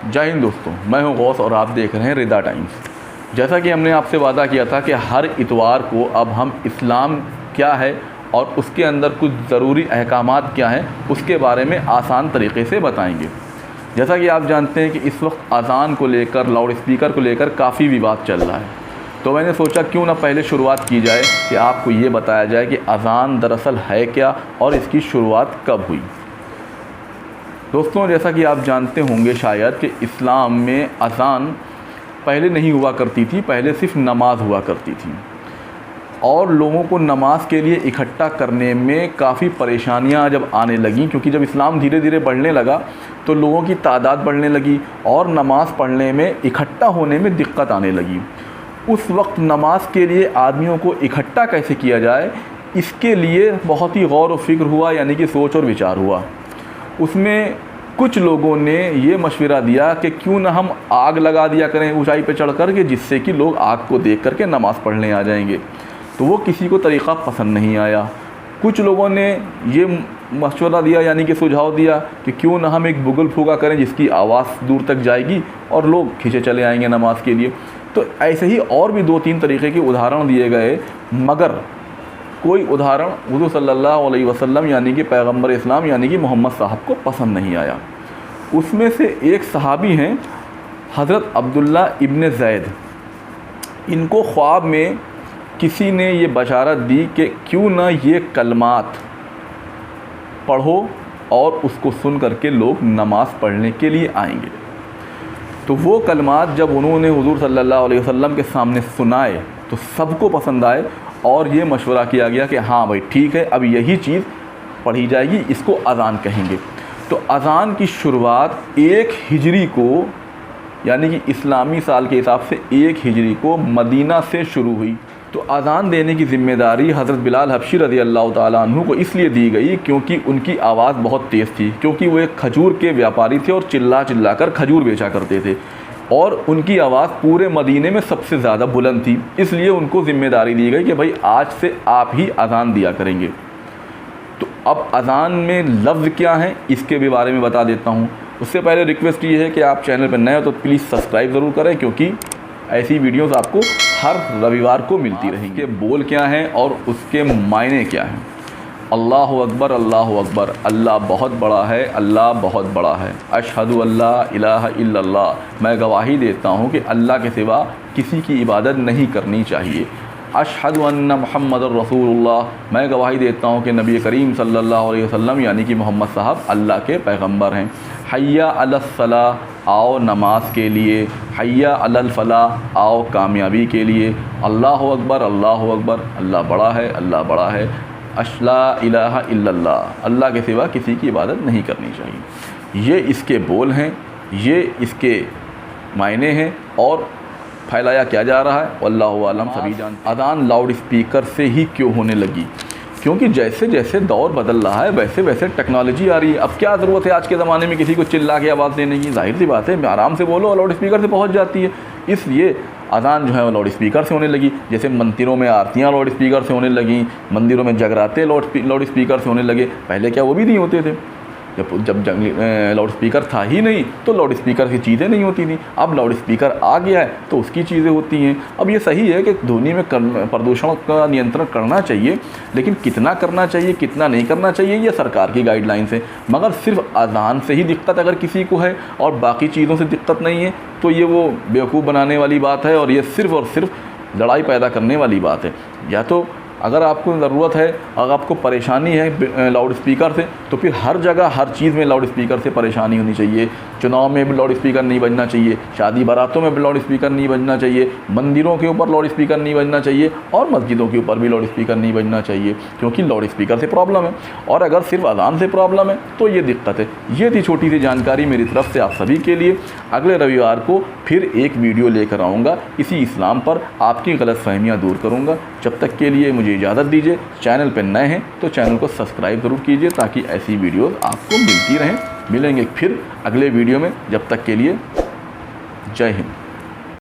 जय हिंद दोस्तों, मैं हूं गौस और आप देख रहे हैं रिदा टाइम्स। जैसा कि हमने आपसे वादा किया था कि हर इतवार को अब हम इस्लाम क्या है और उसके अंदर कुछ ज़रूरी अहकामात क्या हैं उसके बारे में आसान तरीके से बताएंगे। जैसा कि आप जानते हैं कि इस वक्त अज़ान को लेकर, लाउड स्पीकर को लेकर काफ़ी विवाद चल रहा है, तो मैंने सोचा क्यों ना पहले शुरुआत की जाए कि आपको ये बताया जाए कि अज़ान दरअसल है क्या और इसकी शुरुआत कब हुई। दोस्तों, जैसा कि आप जानते होंगे शायद कि इस्लाम में अज़ान पहले नहीं हुआ करती थी, पहले सिर्फ नमाज हुआ करती थी और लोगों को नमाज के लिए इकट्ठा करने में काफ़ी परेशानियां जब आने लगीं, क्योंकि जब इस्लाम धीरे धीरे बढ़ने लगा तो लोगों की तादाद बढ़ने लगी और नमाज़ पढ़ने में, इकट्ठा होने में दिक्कत आने लगी। उस वक्त नमाज के लिए आदमियों को इकट्ठा कैसे किया जाए, इसके लिए बहुत ही गौर व फिक्र हुआ, यानी कि सोच और विचार हुआ। उसमें कुछ लोगों ने ये मशवरा दिया कि क्यों ना हम आग लगा दिया करें ऊंचाई पर चढ़ कर के, जिससे कि लोग आग को देख करके नमाज़ पढ़ने आ जाएंगे। तो वो किसी को तरीक़ा पसंद नहीं आया। कुछ लोगों ने ये मशवरा दिया, यानी कि सुझाव दिया कि क्यों ना हम एक बुगल फूका करें जिसकी आवाज़ दूर तक जाएगी और लोग खींचे चले आएंगे नमाज के लिए। तो ऐसे ही और भी 2-3 तरीक़े के उदाहरण दिए गए, मगर कोई उदाहरण हुज़ूर सल्लल्लाहु अलैहि वसल्लम यानी कि पैगम्बर इस्लाम यानी कि मोहम्मद साहब को पसंद नहीं आया। उसमें से एक सहाबी हैं हज़रत अब्दुल्ला इब्न ज़ैद। इनको ख्वाब में किसी ने ये बशारत दी कि क्यों ना ये कलमात पढ़ो और उसको सुन करके लोग नमाज़ पढ़ने के लिए आएंगे। तो वो कलमात जब उन्होंने हुज़ूर सल्लल्लाहु अलैहि वसल्लम के सामने सुनाए तो सबको पसंद आए और ये मशवरा किया गया कि हाँ भाई ठीक है, अब यही चीज़ पढ़ी जाएगी, इसको अज़ान कहेंगे। तो अज़ान की शुरुआत 1 हिजरी को, यानी कि इस्लामी साल के हिसाब से 1 हिजरी को मदीना से शुरू हुई। तो अज़ान देने की ज़िम्मेदारी हज़रत बिलाल हबशी रज़ी अल्लाह ताला अन्हु को इसलिए दी गई क्योंकि उनकी आवाज़ बहुत तेज़ थी, क्योंकि वो एक खजूर के व्यापारी थे और चिल्ला चिल्ला कर खजूर बेचा करते थे और उनकी आवाज़ पूरे मदीने में सबसे ज़्यादा बुलंद थी। इसलिए उनको ज़िम्मेदारी दी गई कि भाई आज से आप ही अज़ान दिया करेंगे। तो अब अज़ान में लफ्ज़ क्या हैं इसके भी बारे में बता देता हूँ। उससे पहले रिक्वेस्ट ये है कि आप चैनल पर नए हो तो प्लीज़ सब्सक्राइब ज़रूर करें, क्योंकि ऐसी वीडियोस आपको हर रविवार को मिलती रहेंगी। के बोल क्या हैं और उसके मायने क्या हैं। अल्लाहु अकबर, अल्लाहु अकबर, अल्लाह बहुत बड़ा है, अल्लाह बहुत बड़ा है। अशहदु अल्ला इलाहा इल्लल्लाह, मैं गवाही देता हूँ कि अल्लाह के सिवा किसी की इबादत नहीं करनी चाहिए। अशहदु अन्ना मुहम्मदुर रसूलुल्लाह, मैं गवाही देता हूँ कि नबी करीम सल्लल्लाहु अलैहि वसल्लम यानी कि मोहम्मद साहब अल्लाह के पैगंबर हैं। हय्या अलस सलाह, आओ नमाज के लिए। हय्या अलल फलाह, आओ कामयाबी के लिए। अल्लाहु अकबर, अल्लाहु अकबर, अल्लाह बड़ा है, अल्लाह बड़ा है। अशला इलाहा इल्लल्लाह, अल्लाह के सिवा किसी की इबादत नहीं करनी चाहिए। ये इसके बोल हैं, ये इसके मायने हैं और फैलाया क्या जा रहा है वल्लाहु आलम, सभी जानते। अज़ान लाउड स्पीकर से ही क्यों होने लगी? क्योंकि जैसे जैसे दौर बदल रहा है वैसे वैसे टेक्नोलॉजी आ रही है। अब क्या ज़रूरत है आज के ज़माने में किसी को चिल्ला के आवाज़ देने की? जाहिर सी बात है, आराम से बोलो, लाउड स्पीकर से पहुंच जाती है। इसलिए अज़ान जो है वो लाउड स्पीकर से होने लगी। जैसे मंदिरों में आरतियाँ लाउड स्पीकर से होने लगी, मंदिरों में जगराते लाउड स्पीकर से होने लगे। पहले क्या वो भी नहीं होते थे? जब लाउड स्पीकर था ही नहीं तो लाउड स्पीकर की चीज़ें नहीं होती थी। अब लाउड स्पीकर आ गया है तो उसकी चीज़ें होती हैं। अब ये सही है कि ध्वनि में प्रदूषण का नियंत्रण करना चाहिए, लेकिन कितना करना चाहिए, कितना नहीं करना चाहिए, ये सरकार की गाइडलाइंस है। मगर सिर्फ अज़ान से ही दिक्कत अगर किसी को है और बाकी चीज़ों से दिक्कत नहीं है तो ये वो बेवकूफ़ बनाने वाली बात है और ये सिर्फ़ और सिर्फ लड़ाई पैदा करने वाली बात है। या तो अगर आपको ज़रूरत है, अगर आपको परेशानी है लाउड स्पीकर से, तो फिर हर जगह हर चीज़ में लाउड स्पीकर से परेशानी होनी चाहिए। चुनाव में भी लाउड स्पीकर नहीं बजना चाहिए, शादी बारातों में भी लाउड स्पीकर नहीं बजना चाहिए, मंदिरों के ऊपर लाउड स्पीकर नहीं बजना चाहिए और मस्जिदों के ऊपर भी लाउड स्पीकर नहीं बजना चाहिए, क्योंकि लाउड स्पीकर से प्रॉब्लम है। और अगर सिर्फ अज़ान से प्रॉब्लम है तो ये दिक्कत है। ये थी छोटी सी जानकारी मेरी तरफ से आप सभी के लिए। अगले रविवार को फिर एक वीडियो लेकर आऊँगा इसी इस्लाम पर, आपकी गलतफहमियाँ दूर करूँगा। जब तक के लिए मुझे इजाज़त दीजिए। चैनल पर नए हैं तो चैनल को सब्सक्राइब ज़रूर कीजिए ताकि ऐसी वीडियोस आपको मिलती रहें। मिलेंगे फिर अगले वीडियो में, जब तक के लिए जय हिंद।